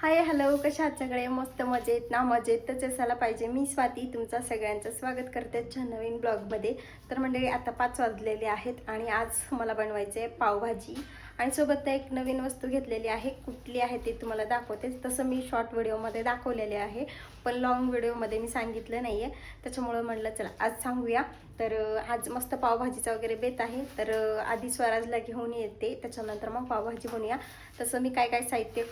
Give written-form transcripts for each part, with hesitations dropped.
Hi hello, कशा आहात सगळे? मस्त मजेत ना? मजेतच असायला पाहिजे. मी स्वाती तुमचं सगळ्यांचं स्वागत करते नवीन ब्लॉगमध्ये. तर मंडळी, आता 5 वाजलेले आहेत आणि आज मला बनवायचे आहे पावभाजी आणि सोबत एक नवीन वस्तू घेतलेली आहे. कुठली आहे ते तुम्हाला दाखवते. तसं मी शॉर्ट व्हिडिओमध्ये दाखवलेले आहे, पण लॉंग व्हिडिओमध्ये मी सांगितलं नाही आहे. त्याच्यामुळं म्हटलं चला आज सांगूया. तर आज मस्त पावभाजीचा वगैरे बेत आहे. तर आधी स्वराजला घेऊन येते, त्याच्यानंतर मग पावभाजी बनवूया. तसं मी काय काय साहित्य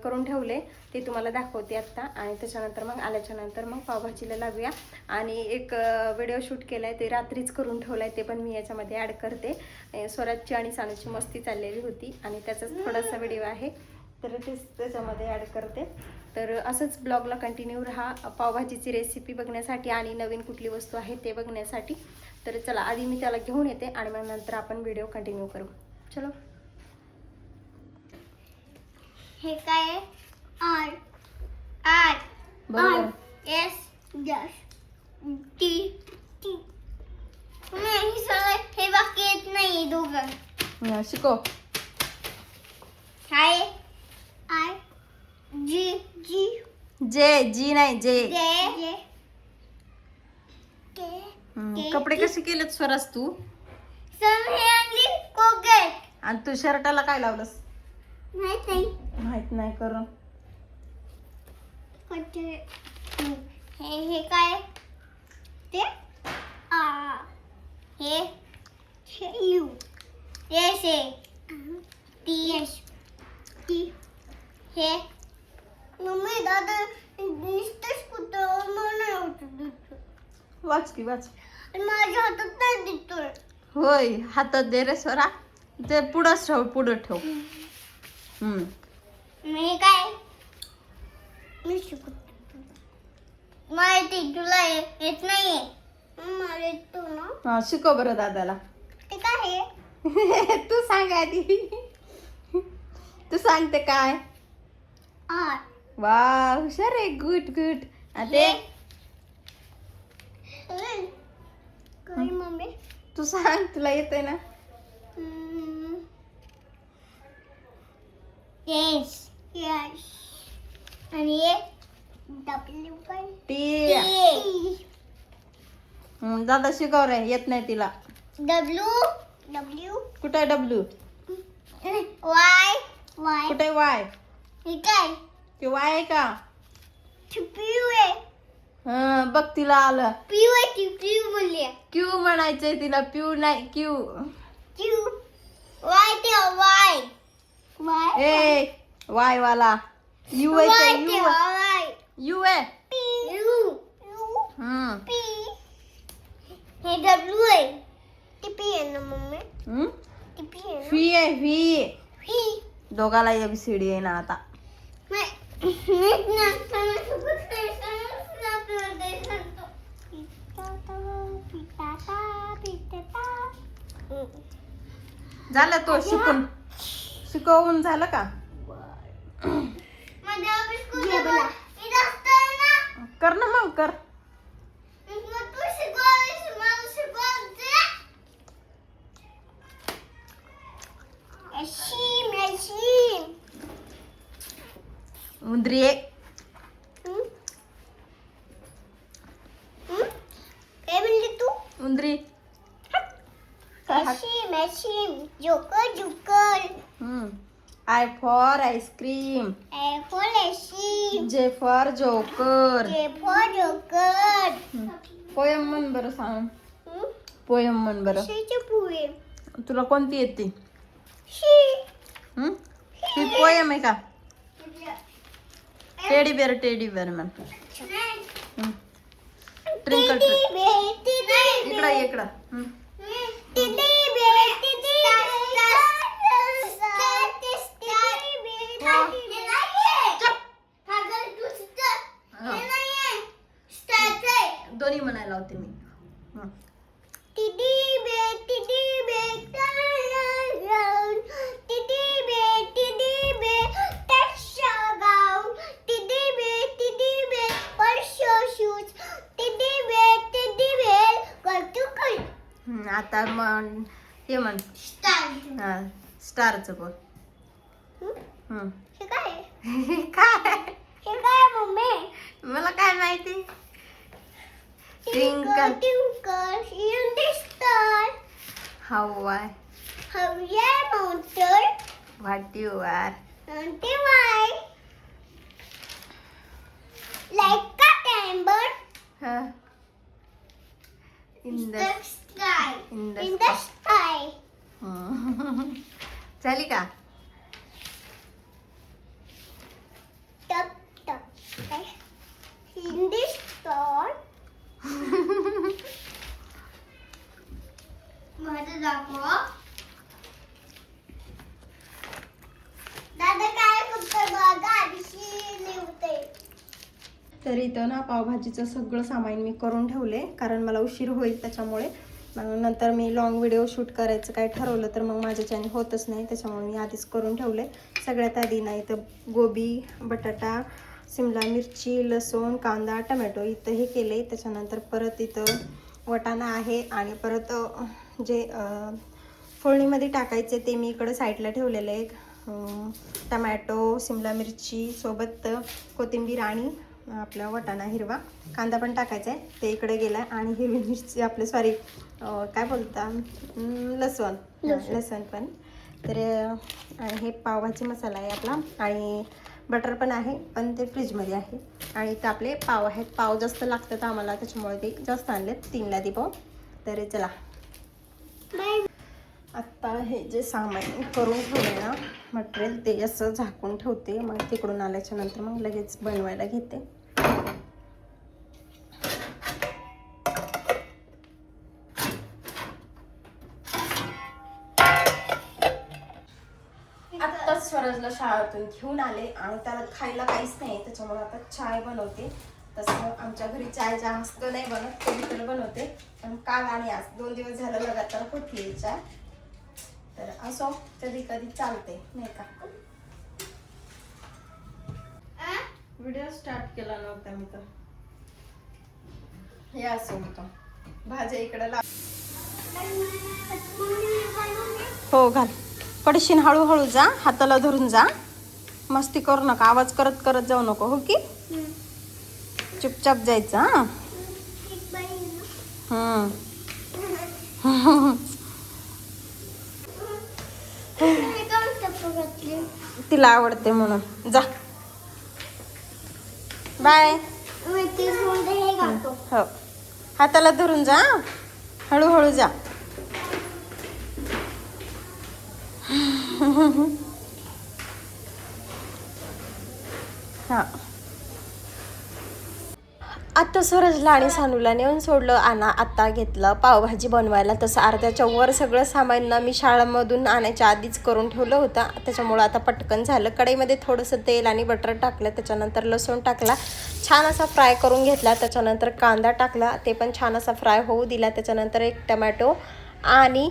करून ठेवले ते तुम्हाला दाखवते आत्ता, आणि त्याच्यानंतर मग आल्याच्यानंतर मग पावभाजीला लागूया. आणि एक व्हिडिओ शूट केला आहे, ते रात्रीच करून ठेवला आहे, ते पण मी याच्यामध्ये ॲड करते. स्वराजची आणि सानूची मस्ती चाललेली होती आणि त्याचाच थोडासा व्हिडिओ आहे, तर तेच त्याच्यामध्ये ॲड करते. तर असंच ब्लॉगला कंटिन्यू राहा पावभाजीची रेसिपी बघण्यासाठी आणि नवीन कुठली वस्तू आहे ते बघण्यासाठी. तर चला आधी मी त्याला घेऊन येते आणि मग नंतर आपण व्हिडिओ कंटिन्यू करू. चलो. हे काय आर आर बरोबर. एस यस टी टी नाही सर, हे वाक्य येत नाही दोघं. शिको. हाय आय जी जी जे जी नाही जे. जे कपडे कसे केलेत स्वराज तू? सर हे आणली कोगेट. आणि तू शर्टाला काय लावलंस? माहित नाही माहित नाही करून. हे काय ते हे U S A T S T हे मम्मी दादा नुसतंच कुठं मला होतं वाच की वाच. माझ्या हातात नाही दिसतोय. होय, हातात दे रे स्वरा. ते पुढंच ठेव, पुढं ठेव. मी काय मी शिकत माहिती तुला येत नाहीये. मला येतो ना. हा, शिकव बरं दादाला. ते काय आहे? तू सांग आधी. तू सांगते काय? आर वा, हुशार आहे. Good good. ते काय मम्मी? तू सांग, तुला येतंय ना? Yes yes. आणि ये डब्ल्यू काय? टी. दादा शिकव रे, येत नाही तिला. डब्ल्यू डब्ल्यू कुठे आहे डब्ल्यू? Y Y. कुठे वाय? हे काय? ते वाय आहे का? पीयू आहे. हा, बघ तिला आलं. पीयू आहे. ती पीयू बोलली. क्यू म्हणायचंय तिला, प्यू नाही क्यू. क्यू वाय ते वाय वाय ए वाय वाला. यू आहे ते यू. वाय यू आहे. P U P. हे डब्ल्यू आहे. ती पी आहे ना मम्मी? ती पी आहे ना? व्ही आहे व्ही. व्ही. दोघाला एबीसीडी आहे ना आता. झालं तो शिकून. शिकवून झालं का? कर ना मग कर. उंदरी आहे. काय बोलली तू? उंदरी. Machine joker joker. I for ice cream. A for machine. J for joker. J for joker. Poem म्हण बरं. सांग पोयम म्हण बरं. शेचे पुरे. तुला कोणती येते? शी. ही पोयम आहे का? टेडी बेअर टेडी बेअर म्हण. ट्रिंकल इकडं इकडं. दोन्ही म्हणायला होते मी. आता म्हण हे म्हण. हा, स्टारचं बोल. हे काय? काय हे काय मम्मी? मला काय माहिती. Twinkle, twinkle in the star, हवाय how your mountain what you are. and the white, like a diamond in in the the sky. in the In the sky. झाली का? Tuck, tuck. In the star. माझं दाखव. दादा काय करतोय बघा, आदिशी लिहते. तर इथं ना पावभाजीचं सगळं सामान मी करून ठेवले, कारण मला उशीर होईल त्याच्यामुळे. मग नंतर मी लॉंग व्हिडिओ शूट करायचं काय ठरवलं तर मग माझ्याच्याने होतच नाही, त्याच्यामुळे मी आधीच करून ठेवले. सगळ्यात आधी ना इथं गोबी, बटाटा, शिमला मिरची, लसूण, कांदा, टमॅटो इथं हे केले. त्याच्यानंतर परत इथं वाटाणा आहे आणि परत जे फोडणीमध्ये टाकायचे ते मी इकडं साईडला ठेवलेलं आहे. टमॅटो, शिमला मिरची सोबत कोथिंबीर आणि आपला वाटाणा हिरवा, कांदा पण टाकायचा आहे ते इकडे गेला. आणि हिरवी मिरची आपलं सॉरी काय बोलता लसूण पण. तर आणि हे पावभाजी मसाला आहे आपला, आणि बटर पण आहे पण ते फ्रीजमध्ये आहे. आणि इथं आपले पाव आहेत. पाव जास्त लागतात आम्हाला त्याच्यामुळे ते जास्त आणलेत, 3ला ती पाव. तर चला आत्ता हे जे सामान करून ठेवले ना मटेरियल ते असं झाकून ठेवते. मग तिकडून आल्याच्या नंतर मग लगेच बनवायला घेते. आत्ताच स्वराजला शाळेतून घेऊन आले आणि त्याला खायला काहीच नाही, त्याच्यामुळे आता चाय बनवते. तसं आमच्या घरी चाय जास्त नाही बनत, कधीतरी बनवते. पण काल आणि आज 2 दिवस झालं लगातार होती चाय. तर असो कधी कधी चालते नाही का. व्हिडिओ स्टार्ट केला नव्हता मी तर. हे असं होतं. भाज्या इकडे हो घाल. पडशीन हळूहळू जा, हाताला धरून जा, मस्ती करू नका, आवाज करत करत जाऊ नको, हो की. चुपचाप जायचं. तिला आवडते म्हणून जा. बाय. हो हाताला धरून जा, हळूहळू जा. हा आता सूरजला आणि सानूला नेऊन सोडलं आणि आता घेतलं पावभाजी बनवायला. तसं अर्ध्याच्या वर सगळं सामान ना मी शाळेमधून आणायच्या आधीच करून ठेवलं होतं, त्याच्यामुळं आता पटकन झालं. कढईमध्ये थोडंसं तेल आणि बटर टाकलं, त्याच्यानंतर लसूण टाकला, छान असा फ्राय करून घेतला. त्याच्यानंतर कांदा टाकला, ते पण छान असा फ्राय होऊ दिला. त्याच्यानंतर एक टमॅटो आणि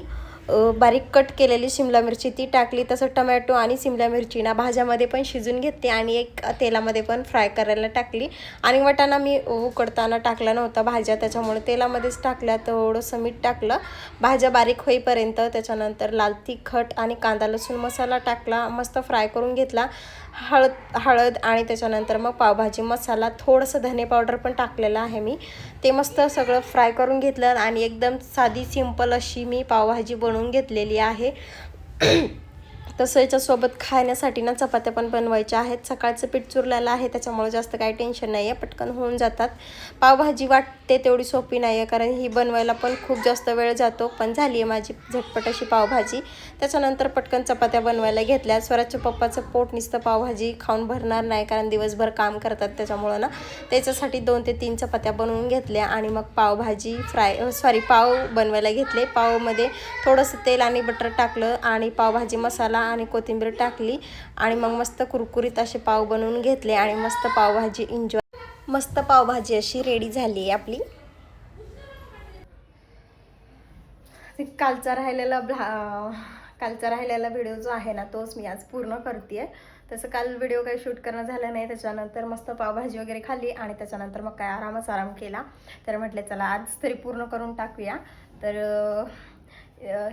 बारीक कट केलेली शिमला मिरची ती टाकली. तसं टमॅटो आणि शिमला मिरची ना भाज्यामध्ये पण शिजून घेते आणि एक तेलामध्ये पण फ्राय करायला टाकली. आणि वाटाणा मी उकडताना टाकला नव्हता भाज्या, त्याच्यामुळे तेलामध्येच टाकल्या. थोडंसं मीठ टाकलं भाज्या बारीक होईपर्यंत. त्याच्यानंतर लाल तिखट आणि कांदा लसूण मसाला टाकला, मस्त फ्राय करून घेतला. हळद आणि त्याच्यानंतर मग पावभाजी मसाला, थोडंसं धने पावडर पण टाकलेलं आहे मी. ते मस्त सगळं फ्राय करून घेतलं आणि एकदम साधी सिंपल अशी मी पावभाजी बनवून घेतलेली आहे. तसं याच्यासोबत खाण्यासाठी ना चपात्या पण बनवायच्या आहेत. सकाळचं पीठ चुरलेलं आहे त्याच्यामुळे जास्त काही टेन्शन नाही आहे, पटकन होऊन जातात. पावभाजी वाटते तेवढी सोपी नाही आहे, कारण ही बनवायला पण खूप जास्त वेळ जातो. पण झाली आहे माझी झटपट अशी पावभाजी. त्याच्यानंतर पटकन चपात्या बनवायला घेतल्या. स्वराजच्या पप्पाचं पोट नुसतं पावभाजी खाऊन भरणार नाही, कारण दिवसभर काम करतात त्याच्यामुळं ना त्याच्यासाठी 2 ते 3 चपात्या बनवून घेतल्या. आणि मग पावभाजी पाव बनवायला घेतले. पावमध्ये थोडंसं तेल आणि बटर टाकलं आणि पावभाजी मसाला आणि कोथिंबीर टाकली आणि मग मस्त कुरकुरीत असे पाव बनवून घेतले आणि मस्त पावभाजी एन्जॉय. मस्त पावभाजी अशी रेडी झाली आहे आपली. कालचा राहिलेला व्हिडिओ जो आहे ना तोच मी आज पूर्ण करते. तसं काल व्हिडिओ काही शूट करणं झालं नाही, त्याच्यानंतर मस्त पावभाजी वगैरे खाल्ली आणि त्याच्यानंतर मग काय आराम केला. तर म्हटलं चला आज तरी पूर्ण करून टाकूया. तर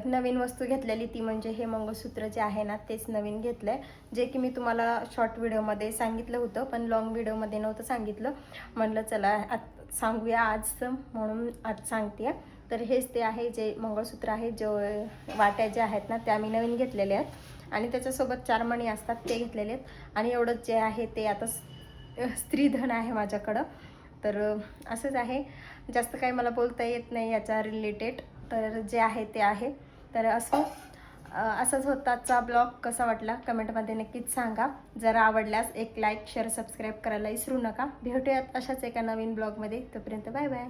नवीन वस्तू घेतलेली ती म्हणजे हे मंगळसूत्र जे आहे ना तेच नवीन घेतलं आहे, जे की मी तुम्हाला शॉर्ट व्हिडिओमध्ये सांगितलं होतं पण लॉंग व्हिडिओमध्ये नव्हतं सांगितलं. म्हणलं चला सांगूया आज, म्हणून आज सांगते. तर हेच ते आहे जे मंगळसूत्र आहे, जो वाट्या ज्या आहेत ना त्या मी नवीन घेतलेल्या आहेत आणि त्याच्यासोबत 4 मणी असतात ते घेतलेले आहेत. आणि एवढंच जे आहे ते आता स्त्रीधन आहे माझ्याकडं. तर असंच आहे, जास्त काही मला बोलता येत नाही याच्या रिलेटेड. तर जे आहे ते आहे. तर असंच होता आजचा ब्लॉग. कसा वाटला कमेंटमध्ये नक्कीच सांगा. जर आवडल्यास एक लाईक शेअर सबस्क्राईब करायला विसरू नका. भेटूयात अशाच एका नवीन ब्लॉगमध्ये. तोपर्यंत बाय बाय.